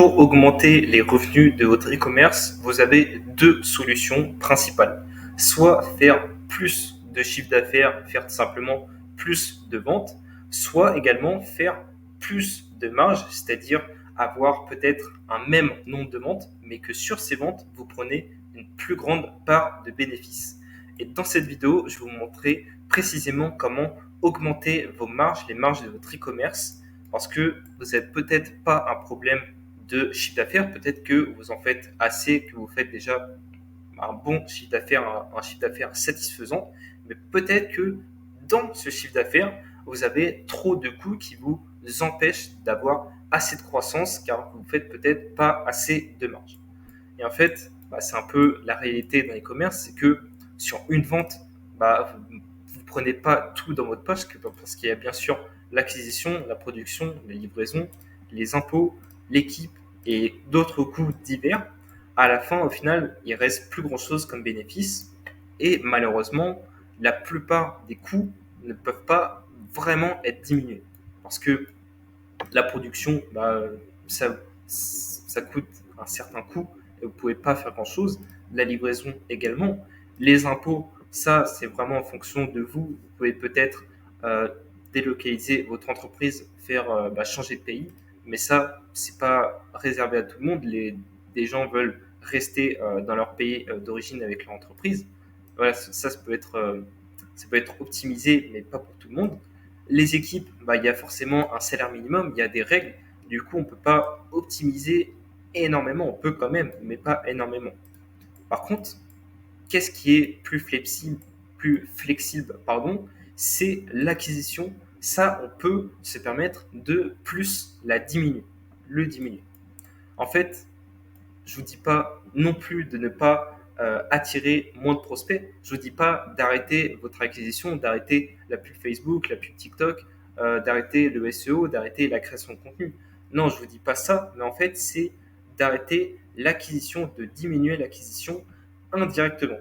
Pour augmenter les revenus de votre e-commerce, vous avez deux solutions principales. Soit faire plus de chiffre d'affaires, faire simplement plus de ventes, soit également faire plus de marge, c'est-à-dire avoir peut-être un même nombre de ventes, mais que sur ces ventes, vous prenez une plus grande part de bénéfices. Et dans cette vidéo, je vais vous montrer précisément comment augmenter vos marges, les marges de votre e-commerce, parce que vous n'avez peut-être pas un problème de chiffre d'affaires, peut-être que vous en faites assez, que vous faites déjà un bon chiffre d'affaires, un chiffre d'affaires satisfaisant, mais peut-être que dans ce chiffre d'affaires, vous avez trop de coûts qui vous empêchent d'avoir assez de croissance car vous ne faites peut-être pas assez de marge. Et en fait, c'est un peu la réalité d'un e-commerce, c'est que sur une vente, vous ne prenez pas tout dans votre poche, parce qu'il y a bien sûr l'acquisition, la production, les livraisons, les impôts, l'équipe et d'autres coûts divers. À la fin, au final, il reste plus grand-chose comme bénéfice. Et malheureusement, la plupart des coûts ne peuvent pas vraiment être diminués. Parce que la production, ça coûte un certain coût et vous ne pouvez pas faire grand-chose. La livraison également. Les impôts, ça, c'est vraiment en fonction de vous. Vous pouvez peut-être délocaliser votre entreprise, faire changer de pays. Mais ça, c'est pas réservé à tout le monde. Des gens veulent rester dans leur pays d'origine avec leur entreprise. Voilà, ça peut être optimisé, mais pas pour tout le monde. Les équipes, il y a forcément un salaire minimum, il y a des règles. Du coup, on ne peut pas optimiser énormément. On peut quand même, mais pas énormément. Par contre, qu'est-ce qui est plus flexible, c'est l'acquisition. Ça, on peut se permettre de plus le diminuer. En fait, je ne vous dis pas non plus de ne pas attirer moins de prospects. Je ne vous dis pas d'arrêter votre acquisition, d'arrêter la pub Facebook, la pub TikTok, d'arrêter le SEO, d'arrêter la création de contenu. Non, je ne vous dis pas ça, mais en fait, c'est d'arrêter l'acquisition, de diminuer l'acquisition indirectement.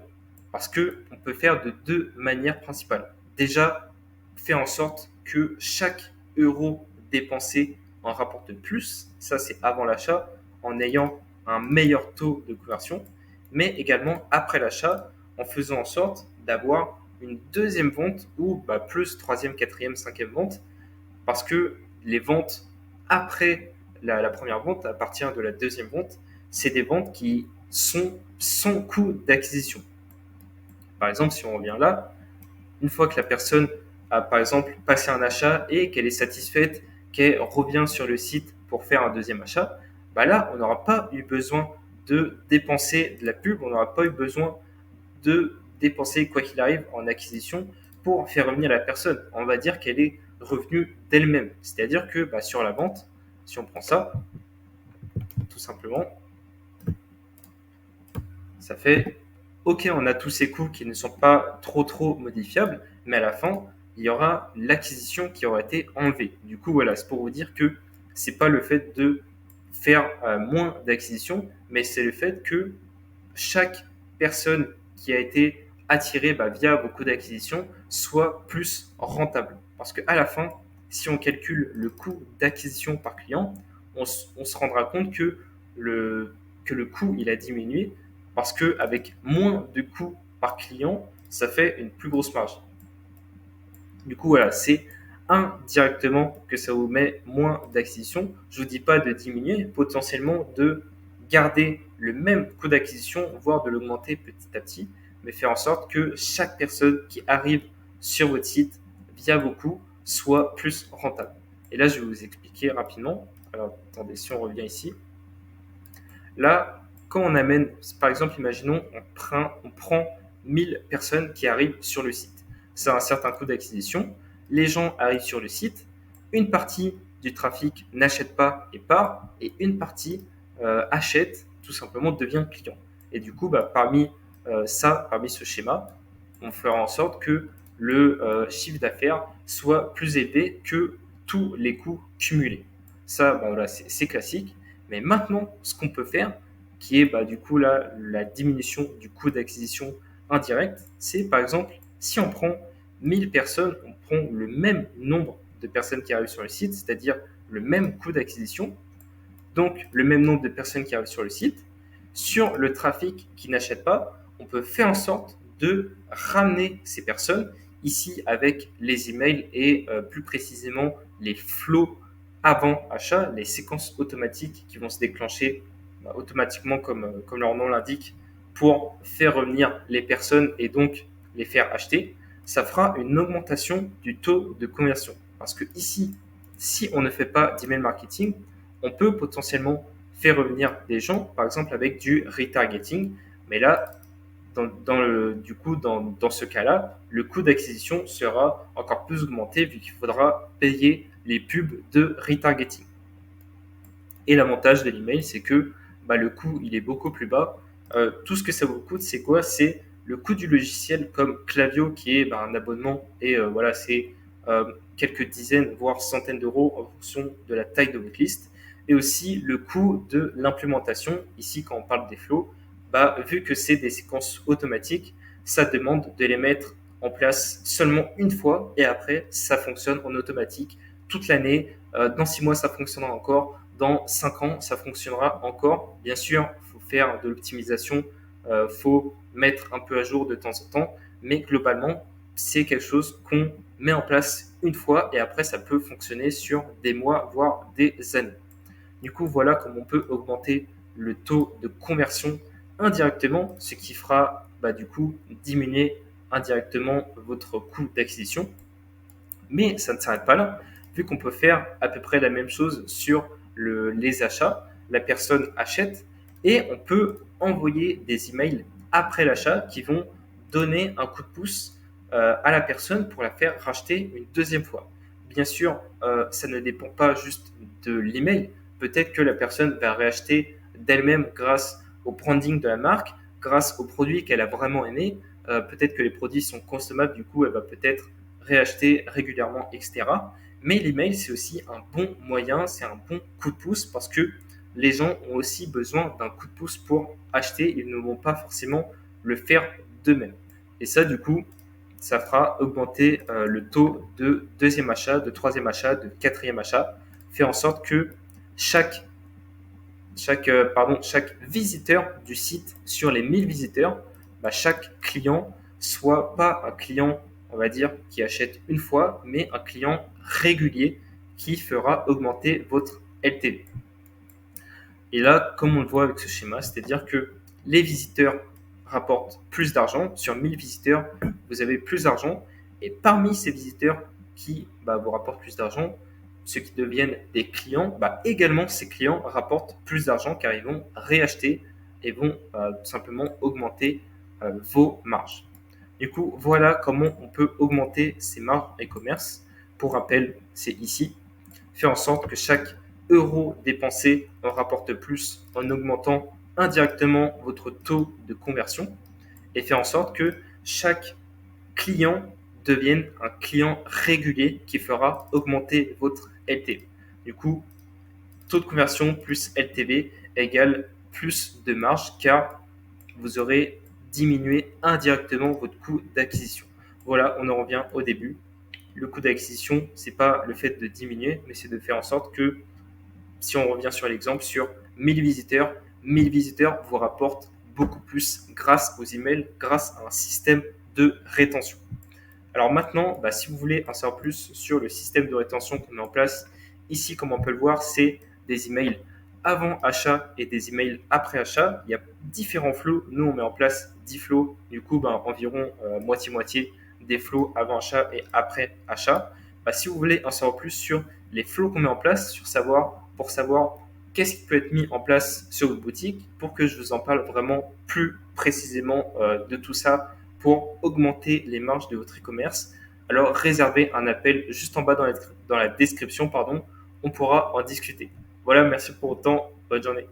Parce qu'on peut faire de deux manières principales. Déjà, faire en sorte que chaque euro dépensé en rapporte plus. Ça, c'est avant l'achat, en ayant un meilleur taux de conversion, mais également après l'achat, en faisant en sorte d'avoir une deuxième vente ou plus troisième, quatrième, cinquième vente, parce que les ventes après la première vente, à partir de la deuxième vente, c'est des ventes qui sont sans coût d'acquisition. Par exemple, si on revient là, une fois que la personne a par exemple passé un achat et qu'elle est satisfaite, qu'elle revient sur le site pour faire un deuxième achat, là, on n'aura pas eu besoin de dépenser de la pub, on n'aura pas eu besoin de dépenser quoi qu'il arrive en acquisition pour faire revenir la personne. On va dire qu'elle est revenue d'elle-même. C'est-à-dire que sur la vente, si on prend ça, tout simplement, ça fait OK, on a tous ces coûts qui ne sont pas trop modifiables, mais à la fin, il y aura l'acquisition qui aura été enlevée. Du coup, voilà, c'est pour vous dire que c'est pas le fait de faire moins d'acquisition, mais c'est le fait que chaque personne qui a été attirée via vos coûts d'acquisition soit plus rentable. Parce qu'à la fin, si on calcule le coût d'acquisition par client, on se rendra compte que le coût il a diminué parce qu'avec moins de coûts par client, ça fait une plus grosse marge. Du coup, voilà, c'est indirectement que ça vous met moins d'acquisition. Je ne vous dis pas de diminuer, potentiellement de garder le même coût d'acquisition, voire de l'augmenter petit à petit, mais faire en sorte que chaque personne qui arrive sur votre site via vos coûts soit plus rentable. Et là, je vais vous expliquer rapidement. Alors, attendez, si on revient ici. Là, quand on amène, par exemple, imaginons, on prend 1000 personnes qui arrivent sur le site. Ça a un certain coût d'acquisition. Les gens arrivent sur le site. Une partie du trafic n'achète pas et part. Et une partie achète, tout simplement devient client. Et du coup, parmi ce schéma, on fera en sorte que le chiffre d'affaires soit plus élevé que tous les coûts cumulés. Ça, voilà, c'est classique. Mais maintenant, ce qu'on peut faire, qui est du coup là, la diminution du coût d'acquisition indirect, c'est par exemple, si on prend 1000 personnes, on prend le même nombre de personnes qui arrivent sur le site, c'est-à-dire le même coût d'acquisition, donc le même nombre de personnes qui arrivent sur le site. Sur le trafic qui n'achète pas, on peut faire en sorte de ramener ces personnes ici avec les emails et plus précisément les flows avant achat, les séquences automatiques qui vont se déclencher automatiquement comme leur nom l'indique pour faire revenir les personnes et donc les faire acheter. Ça fera une augmentation du taux de conversion. Parce que ici, si on ne fait pas d'email marketing, on peut potentiellement faire revenir des gens, par exemple avec du retargeting. Mais là, dans ce cas-là, le coût d'acquisition sera encore plus augmenté vu qu'il faudra payer les pubs de retargeting. Et l'avantage de l'email, c'est que le coût, il est beaucoup plus bas. Tout ce que ça vous coûte, c'est quoi? C'est le coût du logiciel comme Klaviyo, qui est un abonnement. Et voilà, c'est quelques dizaines, voire centaines d'euros en fonction de la taille de votre liste. Et aussi le coût de l'implémentation. Ici, quand on parle des flows, vu que c'est des séquences automatiques, ça demande de les mettre en place seulement une fois et après, ça fonctionne en automatique toute l'année. Dans 6 mois, ça fonctionnera encore. Dans 5 ans, ça fonctionnera encore. Bien sûr, il faut faire de l'optimisation, faut mettre un peu à jour de temps en temps, mais globalement, c'est quelque chose qu'on met en place une fois et après, ça peut fonctionner sur des mois, voire des années. Du coup, voilà comment on peut augmenter le taux de conversion indirectement, ce qui fera du coup diminuer indirectement votre coût d'acquisition. Mais ça ne s'arrête pas là, vu qu'on peut faire à peu près la même chose sur les achats. La personne achète et on peut envoyer des emails après l'achat qui vont donner un coup de pouce à la personne pour la faire racheter une deuxième fois. Bien sûr, ça ne dépend pas juste de l'email. Peut-être que la personne va réacheter d'elle-même grâce au branding de la marque, grâce aux produits qu'elle a vraiment aimés. Peut-être que les produits sont consommables, du coup, elle va peut-être réacheter régulièrement, etc. Mais l'email, c'est aussi un bon moyen, c'est un bon coup de pouce parce que les gens ont aussi besoin d'un coup de pouce pour acheter. Ils ne vont pas forcément le faire d'eux-mêmes. Et ça, du coup, ça fera augmenter le taux de deuxième achat, de troisième achat, de quatrième achat. Faire en sorte que chaque visiteur du site sur les 1000 visiteurs, chaque client soit pas un client, on va dire, qui achète une fois, mais un client régulier qui fera augmenter votre LTV. Et là, comme on le voit avec ce schéma, c'est-à-dire que les visiteurs rapportent plus d'argent. Sur 1000 visiteurs, vous avez plus d'argent. Et parmi ces visiteurs qui vous rapportent plus d'argent, ceux qui deviennent des clients, également ces clients rapportent plus d'argent car ils vont réacheter et vont tout simplement augmenter vos marges. Du coup, voilà comment on peut augmenter ces marges e-commerce. Pour rappel, c'est ici. Faire en sorte que chaque euro dépensé en rapporte plus en augmentant indirectement votre taux de conversion et faire en sorte que chaque client devienne un client régulier qui fera augmenter votre LTV. Du coup, taux de conversion plus LTV égale plus de marge car vous aurez diminué indirectement votre coût d'acquisition. Voilà, on en revient au début. Le coût d'acquisition, ce n'est pas le fait de diminuer, mais c'est de faire en sorte que, si on revient sur l'exemple, sur 1000 visiteurs vous rapportent beaucoup plus grâce aux emails, grâce à un système de rétention. Alors maintenant, si vous voulez en savoir plus sur le système de rétention qu'on met en place, ici, comme on peut le voir, c'est des emails avant achat et des emails après achat. Il y a différents flows. Nous, on met en place 10 flows. Du coup, environ moitié-moitié des flows avant achat et après achat. Si vous voulez en savoir plus sur les flows qu'on met en place, pour savoir qu'est-ce qui peut être mis en place sur votre boutique, pour que je vous en parle vraiment plus précisément de tout ça, pour augmenter les marges de votre e-commerce, alors réservez un appel juste en bas dans la description, on pourra en discuter. Voilà, merci pour votre temps, bonne journée.